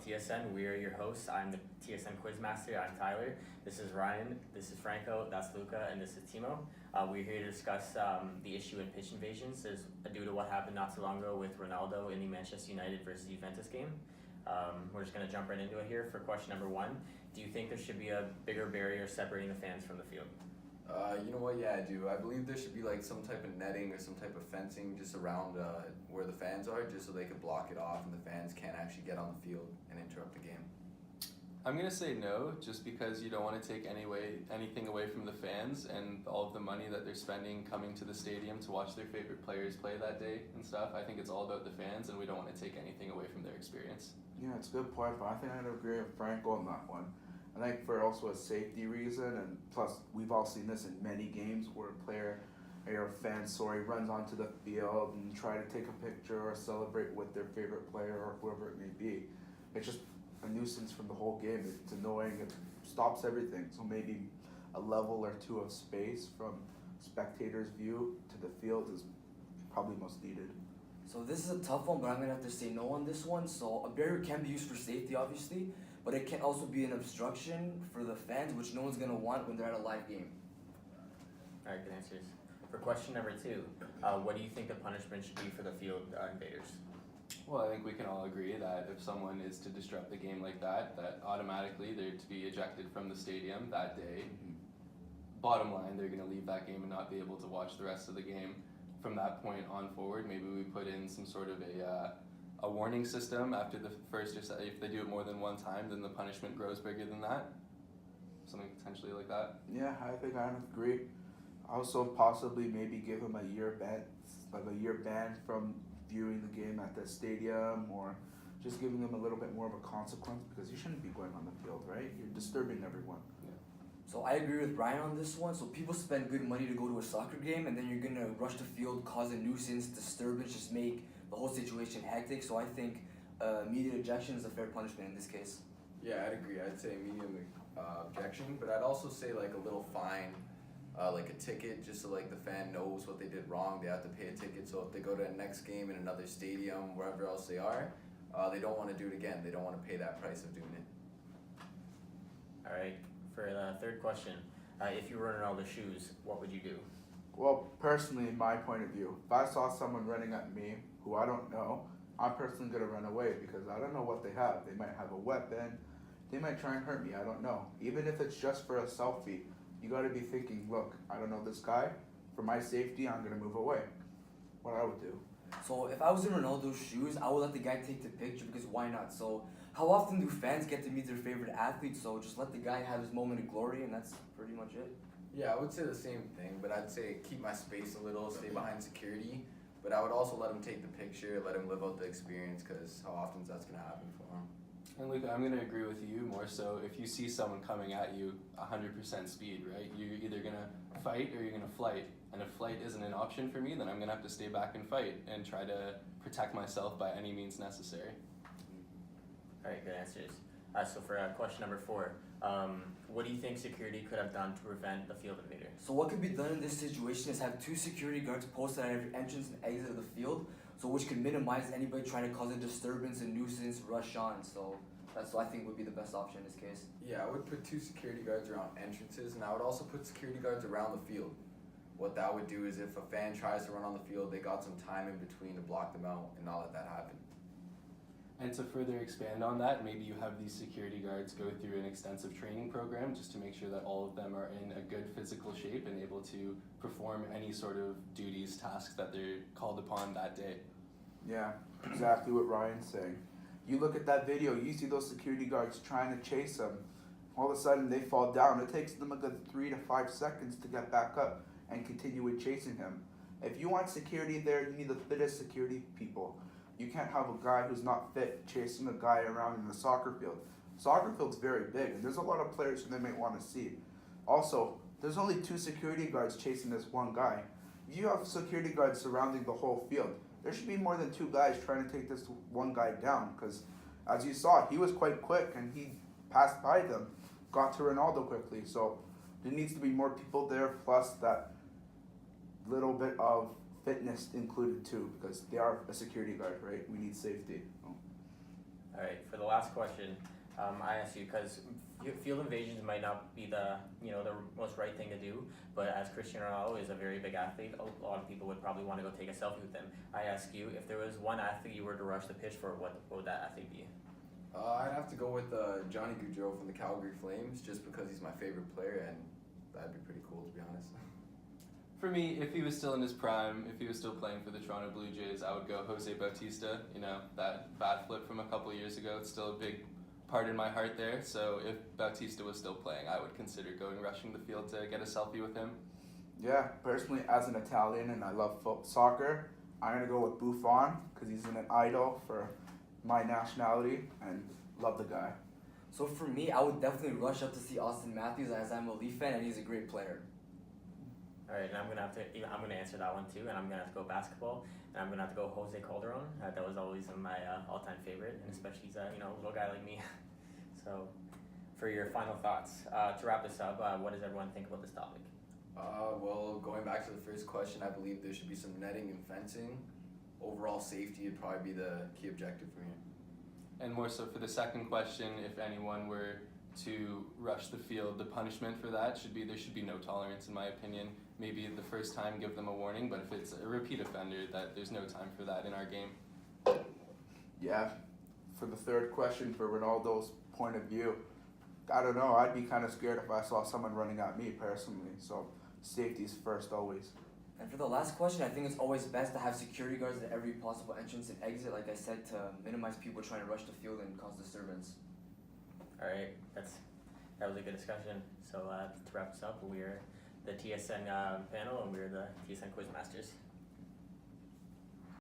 TSN. We are your hosts. I'm the TSN Quizmaster. I'm Tyler. This is Ryan. This is Franco. That's Luca. And this is Timo. We're here to discuss the issue in pitch invasions due to what happened not too long ago with Ronaldo in the Manchester United versus Juventus game. We're just going to jump right into it here for question number one. Do you think there should be a bigger barrier separating the fans from the field? You know what? Yeah, I do. I believe there should be like some type of netting or some type of fencing just around where the fans are, just so they could block it off and the fans can't actually get on the field and interrupt the game. I'm going to say no, just because you don't want to take anything away from the fans and all of the money that they're spending coming to the stadium to watch their favorite players play that day and stuff. I think it's all about the fans, and we don't want to take anything away from their experience. Yeah, it's a good point, but I think I'd agree with Franco on that one. I think for also a safety reason, and plus we've all seen this in many games where a player or a fan, runs onto the field and try to take a picture or celebrate with their favorite player or whoever it may be. It's just a nuisance from the whole game. It's annoying. It stops everything. So maybe a level or two of space from spectators' view to the field is probably most needed. So this is a tough one, but I'm going to have to say no on this one. So a barrier can be used for safety, obviously, but it can also be an obstruction for the fans, which no one's going to want when they're at a live game. All right, good answers. For question number two, what do you think the punishment should be for the field invaders? Well, I think we can all agree that if someone is to disrupt the game like that automatically they're to be ejected from the stadium that day. Bottom line, they're going to leave that game and not be able to watch the rest of the game. From that point on forward, maybe we put in some sort of a warning system after the first, or if they do it more than one time, then the punishment grows bigger than that. Something potentially like that. Yeah, I think I agree. Also, possibly maybe give him a year ban from viewing the game at the stadium, or just giving them a little bit more of a consequence, because you shouldn't be going on the field, right? You're disturbing everyone. So I agree with Brian on this one. So people spend good money to go to a soccer game, and then you're going to rush the field, cause a nuisance, disturbance, just make the whole situation hectic. So I think immediate ejection is a fair punishment in this case. Yeah, I'd agree. I'd say immediate objection, but I'd also say like a little fine, like a ticket, just so like the fan knows what they did wrong. They have to pay a ticket, so if they go to the next game in another stadium, wherever else they are, they don't want to do it again. They don't want to pay that price of doing it. All right, for the third question, if you were in Ronaldo's shoes, what would you do? Well, personally, in my point of view, if I saw someone running at me who I don't know, I'm personally going to run away, because I don't know what they have. They might have a weapon. They might try and hurt me. I don't know. Even if it's just for a selfie, you got to be thinking, look, I don't know this guy. For my safety, I'm going to move away. What I would do. So if I was in Ronaldo's shoes, I would let the guy take the picture, because why not? So how often do fans get to meet their favorite athletes? So just let the guy have his moment of glory, and that's pretty much it. Yeah, I would say the same thing, but I'd say keep my space a little, stay behind security. But I would also let him take the picture, let him live out the experience, because how often is that's going to happen for him? And Luke, I'm going to agree with you more so. If you see someone coming at you 100% speed, right, you're either going to fight or you're going to flight. And if flight isn't an option for me, then I'm going to have to stay back and fight and try to protect myself by any means necessary. All right, good answers. So for question number four, what do you think security could have done to prevent the field invader? So what could be done in this situation is have two security guards posted at every entrance and exit of the field, so which could minimize anybody trying to cause a disturbance and nuisance, rush on. So that's what I think would be the best option in this case. Yeah, I would put two security guards around entrances, and I would also put security guards around the field. What that would do is if a fan tries to run on the field, they got some time in between to block them out and not let that happen. And to further expand on that, maybe you have these security guards go through an extensive training program just to make sure that all of them are in a good physical shape and able to perform any sort of duties, tasks that they're called upon that day. Yeah, exactly what Ryan's saying. You look at that video, you see those security guards trying to chase them. All of a sudden they fall down. It takes them a good 3 to 5 seconds to get back up and continue with chasing him. If you want security there, you need the fittest security people. You can't have a guy who's not fit chasing a guy around in the soccer field. Soccer field's very big, and there's a lot of players who they might want to see. Also, there's only 2 security guards chasing this one guy. If you have security guards surrounding the whole field, there should be more than 2 guys trying to take this one guy down, because as you saw, he was quite quick and he passed by them, got to Ronaldo quickly. So there needs to be more people there, plus that little bit of fitness included too, because they are a security guard, right? We need safety. Alright, for the last question, I asked you because field invasions might not be the most right thing to do, but as Cristiano Ronaldo is a very big athlete, a lot of people would probably want to go take a selfie with him. I ask you, if there was one athlete you were to rush the pitch for, what would that athlete be? I'd have to go with Johnny Gaudreau from the Calgary Flames, just because he's my favorite player, and that'd be pretty cool, to be honest. For me, if he was still in his prime, if he was still playing for the Toronto Blue Jays, I would go Jose Bautista. You know, that bat flip from a couple years ago, it's still a big part in my heart there. So if Bautista was still playing, I would consider rushing the field to get a selfie with him. Yeah, personally, as an Italian and I love soccer, I'm gonna go with Buffon because he's an idol for my nationality and love the guy. So for me, I would definitely rush up to see Austin Matthews as I'm a Leaf fan and he's a great player. Alright, and I'm gonna answer that one too, and I'm gonna have to go basketball, and I'm gonna have to go Jose Calderon. That was always my all-time favorite, and especially he's a little guy like me. So, for your final thoughts, to wrap this up, what does everyone think about this topic? Well, going back to the first question, I believe there should be some netting and fencing. Overall safety would probably be the key objective for me. And more so for the second question, if anyone were to rush the field, the punishment for that there should be no tolerance in my opinion. Maybe the first time give them a warning, but if it's a repeat offender, that there's no time for that in our game. Yeah, for the third question, for Ronaldo's point of view, I don't know, I'd be kind of scared if I saw someone running at me personally, so safety's first always. And for the last question, I think it's always best to have security guards at every possible entrance and exit, like I said, to minimize people trying to rush the field and cause disturbance. Alright, that was a good discussion. So to wrap this up, we're the TSN panel and we're the TSN Quiz Masters.